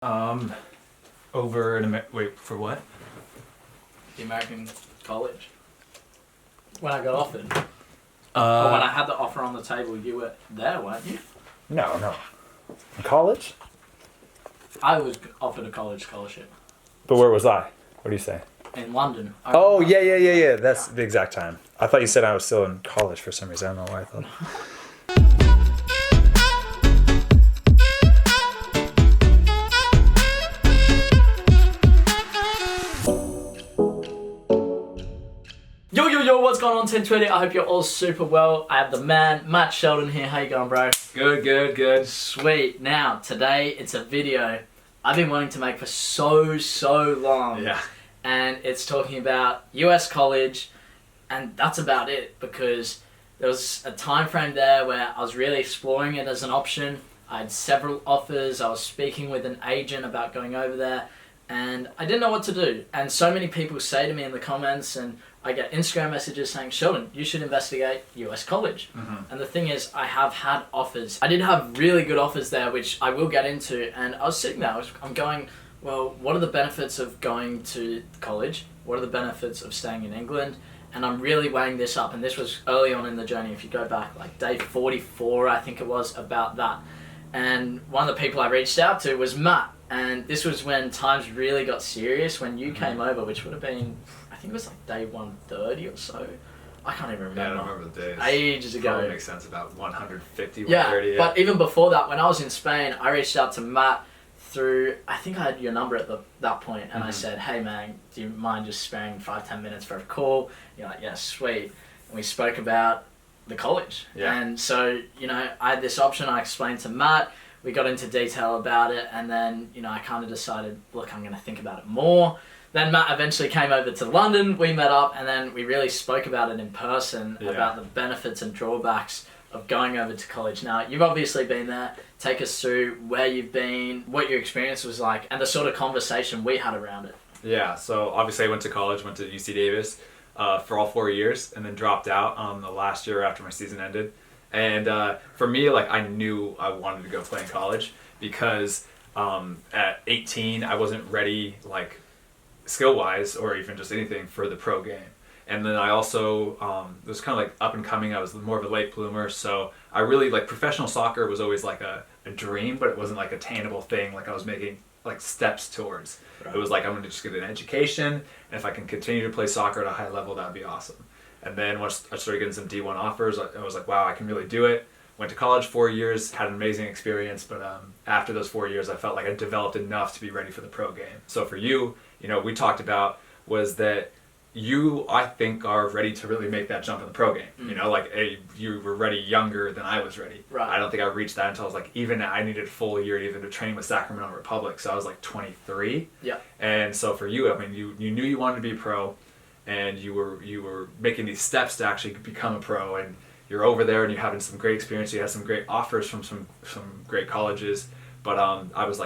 Um, over in wait, for what? The American college. When I got offered. Or when Uh, I had the offer on the table, you were there, weren't you? No. In college? I was offered a college scholarship But where was I? What do you say? in London. Oh, yeah. That's the exact time. I thought you said I was still in college for some reason. I don't know why I thought. Yo, what's going on, 1020? I hope you're all super well. I have the man, Matt Sheldon here. How you going, bro? good. Sweet. Now, today, it's a video I've been wanting to make for so long. Yeah. And it's talking about US college, and that's about it, because there was a time frame there where I was really exploring it as an option. I had several offers. I was speaking with an agent about going over there, and I didn't know what to do. And so many people say to me in the comments, and I get Instagram messages saying, Sheldon, you should investigate US college. Mm-hmm. And the thing is, I have had offers. I did have really good offers there, which I will get into. And I was sitting there, I'm going, well, what are the benefits of going to college? What are the benefits of staying in England? And I'm really weighing this up. And this was early on in the journey. If you go back, like day 44, I think it was, about that. And one of the people I reached out to was Matt. And this was when times really got serious, when you came over, which would have been, I think it was like day 130 or so. I can't even remember. Yeah, I don't remember the days. Ages ago. Probably makes sense, about 150, Yeah, 130. but even before that, when I was in Spain, I reached out to Matt through, I think I had your number at that point, and I said, hey man, do you mind just sparing 5-10 minutes for a call? You're like, yeah, sweet. And we spoke about the college. Yeah. And so, I had this option. I explained to Matt. We got into detail about it, and then, I kind of decided, look, I'm going to think about it more. Then Matt eventually came over to London, we met up, and then we really spoke about it in person, about the benefits and drawbacks of going over to college. Now, you've obviously been there. Take us through where you've been, what your experience was like, and the sort of conversation we had around it. Yeah, so obviously I went to college, went to UC Davis for all 4 years, and then dropped out the last year after my season ended. And for me, I knew I wanted to go play in college because at 18, I wasn't ready, skill-wise or even just anything for the pro game. And then I also was kind of up and coming. I was more of a late bloomer, so I really professional soccer was always a dream, but it wasn't a attainable thing. I was making steps towards. Right. It was I'm going to just get an education, and if I can continue to play soccer at a high level, that'd be awesome. And then once I started getting some D1 offers, I was like, wow, I can really do it. Went to college 4 years, had an amazing experience, but after those 4 years, I felt like I developed enough to be ready for the pro game. So for you, we talked about was that you, I think, are ready to really make that jump in the pro game. You were ready younger than I was ready. Right. I don't think I reached that until I was even I needed a full year even to train with Sacramento Republic. So I was 23. Yeah. And so for you, you knew you wanted to be pro, and you were making these steps to actually become a pro, and you're over there and you're having some great experience. You had some great offers from some great colleges, but I was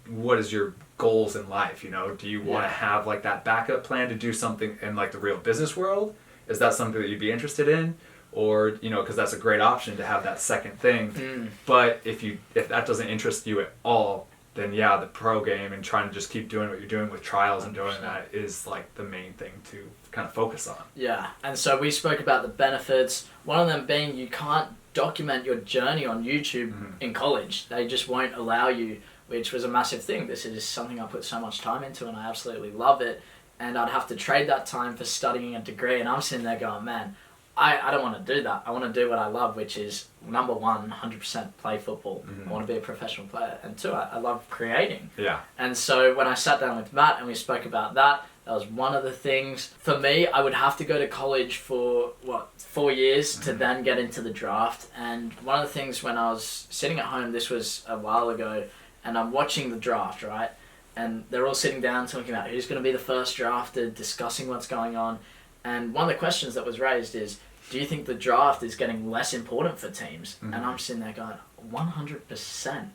what is your goals in life? Do you want to have that backup plan to do something in the real business world? Is that something that you'd be interested in? Or because that's a great option to have that second thing. But if that doesn't interest you at all, then the pro game and trying to just keep doing what you're doing with trials 100%. And doing that is the main thing to kind of focus on. Yeah, and so we spoke about the benefits. One of them being you can't document your journey on YouTube in college. They just won't allow you, which was a massive thing. This is something I put so much time into, and I absolutely love it. And I'd have to trade that time for studying a degree, and I'm sitting there going, man, I don't want to do that. I want to do what I love, which is, number one, 100% play football. I want to be a professional player. And two, I love creating. Yeah. And so when I sat down with Matt and we spoke about that, that was one of the things. For me, I would have to go to college for, 4 years to then get into the draft. And one of the things when I was sitting at home, this was a while ago, and I'm watching the draft, right? And they're all sitting down talking about who's going to be the first drafted, discussing what's going on. And one of the questions that was raised is, do you think the draft is getting less important for teams? And I'm sitting there going, 100%.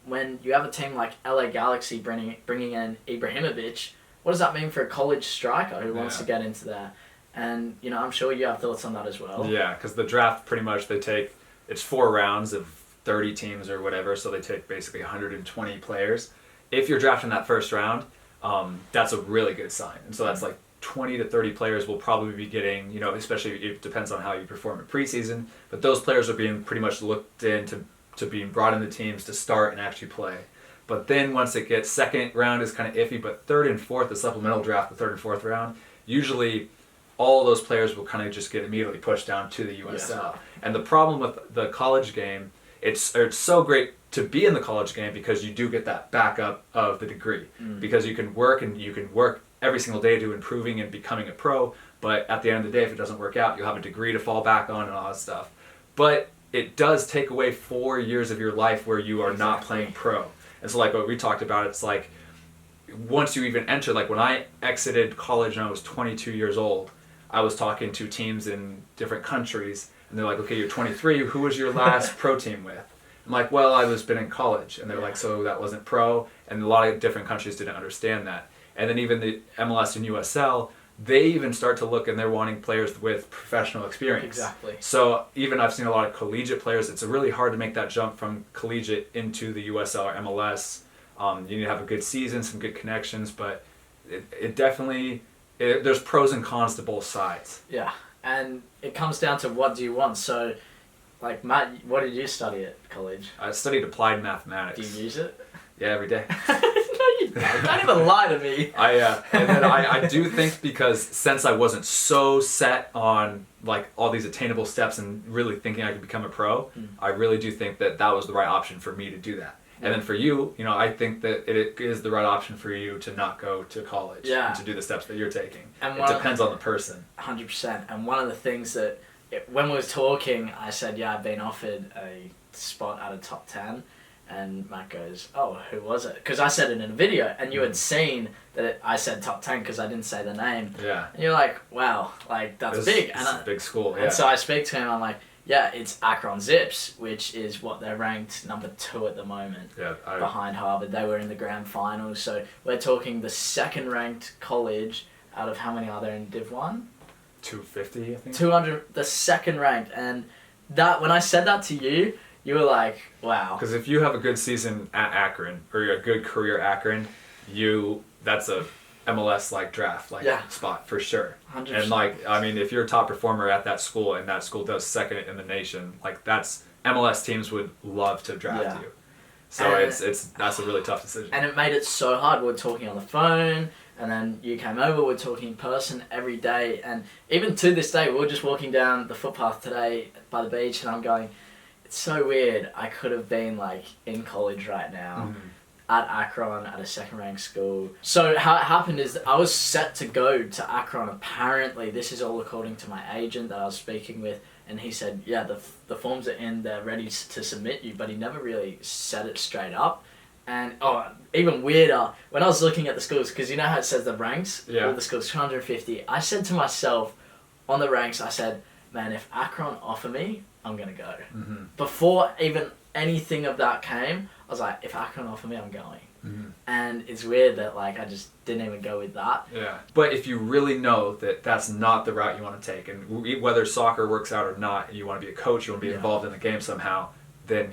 When you have a team like LA Galaxy bringing in Ibrahimovic, what does that mean for a college striker who wants to get into there? And, I'm sure you have thoughts on that as well. Yeah, because the draft pretty much it's 4 rounds of 30 teams or whatever, so they take basically 120 players. if you're drafted in that first round, that's a really good sign. And so that's like 20 to 30 players will probably be getting, you know, especially it depends on how you perform in preseason, but those players are being pretty much looked into to being brought into teams to start and actually play. But then once it gets second round is kind of iffy, but third and fourth, the supplemental draft, the third and fourth round, usually all those players will kind of just get immediately pushed down to the USL. Yeah. And the problem with the college game, it's so great to be in the college game because you do get that backup of the degree. Because you can work every single day to improving and becoming a pro, but at the end of the day, if it doesn't work out, you'll have a degree to fall back on and all that stuff. But it does take away 4 years of your life where you are not playing pro. And so like what we talked about, it's like once you even enter, like when I exited college and I was 22 years old, I was talking to teams in different countries and they're like, okay, you're 23, who was your last pro team with? I'm like, well, I was been in college. And they're like, so that wasn't pro? And a lot of different countries didn't understand that. And then even the MLS and USL, they even start to look and they're wanting players with professional experience. Exactly. So even I've seen a lot of collegiate players, it's really hard to make that jump from collegiate into the USL or MLS. You need to have a good season, some good connections, but it definitely, there's pros and cons to both sides. Yeah, and it comes down to what do you want. So, like Matt, what did you study at college? I studied applied mathematics. Do you use it? Yeah, every day. No, you don't even lie to me. And then I do think because since I wasn't so set on like all these attainable steps and really thinking I could become a pro, I really do think that was the right option for me to do that. And then for you, you know, I think that it is the right option for you to not go to college and to do the steps that you're taking. And it depends on the person. 100%. And one of the things that, when we were talking, I said, yeah, I've been offered a spot at a top 10. And Matt goes, oh, who was it? Because I said it in a video, and you had seen that I said top 10 because I didn't say the name. Yeah. And you're like, wow, like that's big. It's a big school, yeah. And so I speak to him, I'm like, yeah, it's Akron Zips, which is what they're ranked number 2 at the moment. Yeah, behind Harvard. They were in the grand finals. So we're talking the second ranked college out of how many are there in Div 1? 250, I think. 200, the second ranked. And that when I said that to you, you were like, wow. Because if you have a good season at Akron, or you're a good career at Akron, that's a MLS-like draft spot for sure. 100%. And like, I mean, if you're a top performer at that school and that school does second in the nation, like that's MLS teams would love to draft you. So that's a really tough decision. And it made it so hard. We were talking on the phone, and then you came over. We're talking in person every day, and even to this day, we were just walking down the footpath today by the beach, and I'm going, it's so weird. I could have been like in college right now. At Akron, at a second-ranked school. So how it happened is that I was set to go to Akron. Apparently, this is all according to my agent that I was speaking with, and he said, yeah, the forms are in, they're ready to submit you, but he never really said it straight up. And, even weirder, when I was looking at the schools, because you know how it says the ranks? Yeah. All the schools, 250. I said to myself, on the ranks, I said, man, if Akron offer me, I'm going to go. Before even anything of that came, I was like, if Akron offer me, I'm going. And it's weird that like I just didn't even go with that. Yeah. But if you really know that that's not the route you want to take, and whether soccer works out or not, you want to be a coach, you want to be involved in the game somehow, then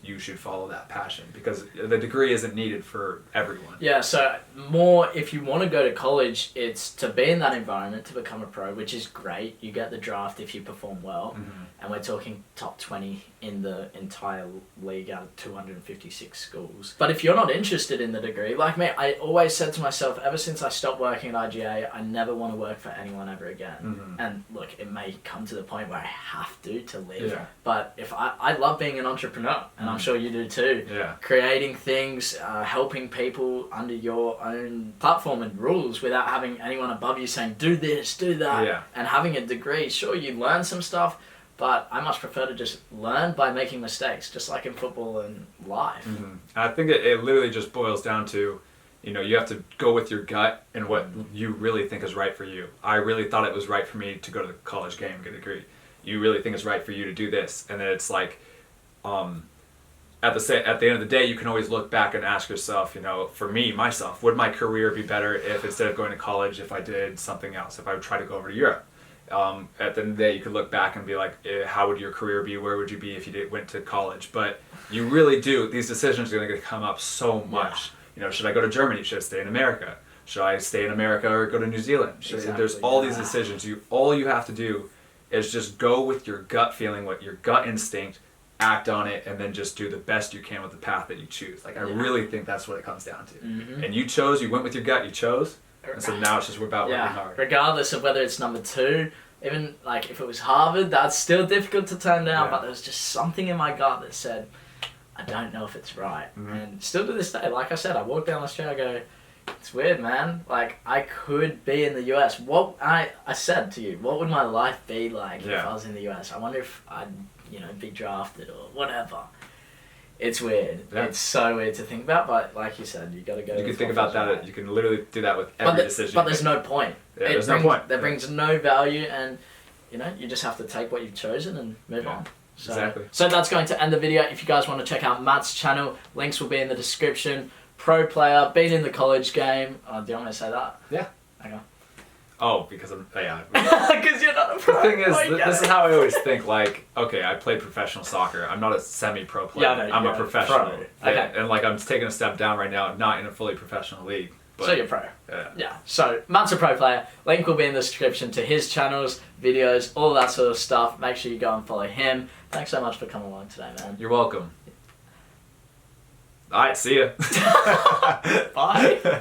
you should follow that passion, because the degree isn't needed for everyone. Yeah, so more if you want to go to college, it's to be in that environment, to become a pro, which is great. You get the draft if you perform well, and we're talking top 20 in the entire league out of 256 schools. But if you're not interested in the degree, like me, I always said to myself, ever since I stopped working at IGA, I never want to work for anyone ever again. And look, it may come to the point where I have to live, but if I love being an entrepreneur, and I'm sure you do too. Yeah. Creating things, helping people under your own platform and rules without having anyone above you saying, do this, do that, and having a degree. Sure, you learn some stuff, but I much prefer to just learn by making mistakes, just like in football and life. I think it literally just boils down to, you have to go with your gut and what you really think is right for you. I really thought it was right for me to go to the college game and get a degree. You really think it's right for you to do this, and then it's like, at the end of the day, you can always look back and ask yourself, for me, myself, would my career be better if instead of going to college, if I did something else, if I would try to go over to Europe? At the end of the day, you could look back and be like, how would your career be? Where would you be if you went to college? But you really do. These decisions are going to come up so much should I go to Germany? Should I stay in America? Should I stay in America or go to New Zealand? There's all these decisions. All you have to do is just go with your gut feeling, what your gut instinct, act on it, and then just do the best you can with the path that you choose. Like, I really think that's what it comes down to. Mm-hmm. And you went with your gut, you chose, and so now it's just about working hard. Regardless of whether it's number 2, even like if it was Harvard, that's still difficult to turn down, but there was just something in my gut that said, I don't know if it's right. Mm-hmm. And still to this day, like I said, I walk down the street, I go, it's weird, man. Like, I could be in the US. What I said to you, what would my life be like if I was in the US? I wonder if I'd, be drafted or whatever. It's weird. Yeah. It's so weird to think about, but like you said, you got to go. You can think about that. Right. You can literally do that with every decision. But there's no point. Yeah, there's no point. That brings no value, and you just have to take what you've chosen and move on. So, exactly. So that's going to end the video. If you guys want to check out Matt's channel, links will be in the description. Pro player, been in the college game. Do you want me to say that? Yeah. Okay. Oh, because I'm, yeah. Because you're not a pro. The thing is, this is how I always think, like, okay, I played professional soccer. I'm not a semi-pro player. Yeah, no, I'm a professional. Pro. Okay. And, like, I'm taking a step down right now, not in a fully professional league. But, so you're pro. Yeah. So Matt's a pro player. Link will be in the description to his channels, videos, all that sort of stuff. Make sure you go and follow him. Thanks so much for coming along today, man. You're welcome. All right, see ya. Bye.